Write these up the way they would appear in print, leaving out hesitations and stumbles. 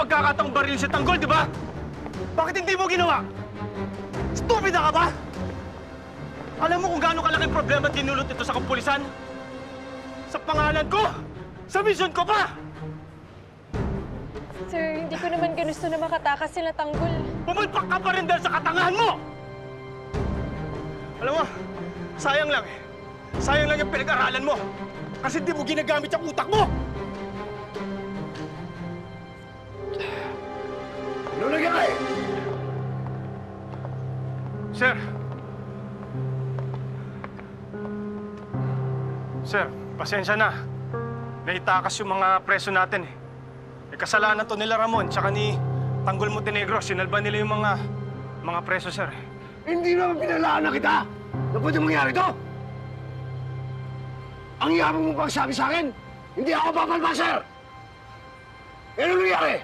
pagkakataong baril si Tanggol, di ba? Bakit hindi mo ginawa? Stupid na ka ba? Alam mo kung gaano kalaking problema dinulot ito sa kapulisan? Sa pangalan ko! Sa misyon ko pa! Sir, hindi ko naman ginusto na makatakas sila Tanggol. Pumalpak ka pa rin dahil sa katangahan mo! Alam mo, sayang lang eh. Sayang lang yung pinag-aralan mo. Kasi di mo ginagamit yung utak mo! Ano nangyari? Sir! Sir, pasensya na. Naitakas yung mga preso natin eh. Kasalanan to nila Ramon tsaka ni Tanggol Montenegro. Sinalba nila yung mga preso, sir. Hindi naman pinalaan na kita na pwede mangyari to. Ang yabang mo pang sabi sa akin, hindi ako papalpa, sir. Ano nangyari?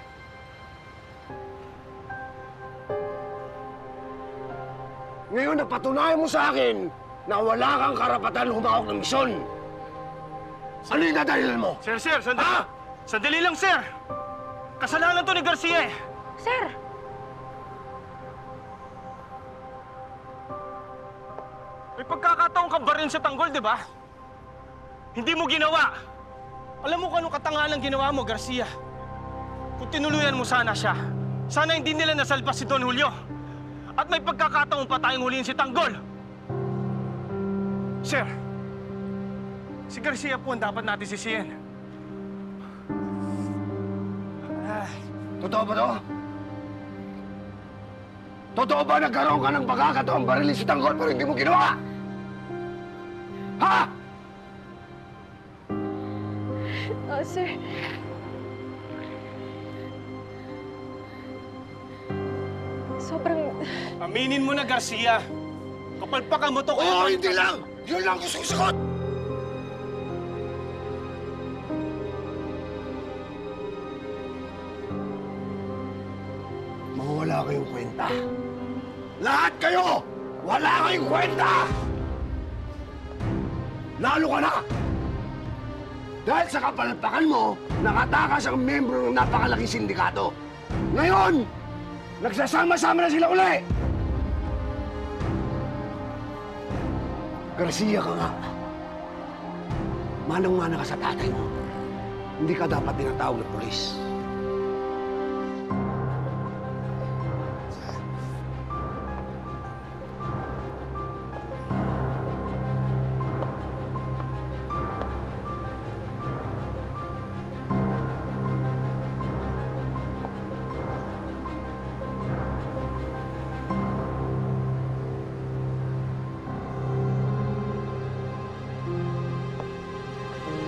Ngayon, napatunayan mo sa akin na wala kang karapatan humawak ng misyon. Ano yung dadahilan mo? Sir, sandali. Ah! Sandali lang, sir. Kasalanan to ni Garcia eh. Sir! May pagkakataong ka ba rin sa Tanggol, di ba? Hindi mo ginawa. Alam mo kung anong katangalang ginawa mo, Garcia. Kung tinuluyan mo sana siya, sana hindi nila nasalpas si Don Julio. At may pagkakataong pa tayong huliin si Tanggol. Sir, si Garcia po ang dapat natin sisihin. Totoo ba to? Totoo ba nagkaroon ka ng pagkakataong barilin si Tanggol pero hindi mo ginawa? Ha? Sir. Sobrang... Aminin mo na, Garcia. Kapalpakan mo to kaya... Oo, hindi lang! Yun lang gusto ko sagot! Mawala kayong kwenta. Lahat kayo! Wala kayong kwenta! Lalo ka na! Dahil sa kapalpakan mo, nakatakas ang membro ng napakalaking sindikato. Ngayon, nagsasama-sama na sila uli! Garcia ka nga. Manang-mana ka sa tatay mo. Hindi ka dapat tinatawag ng pulis.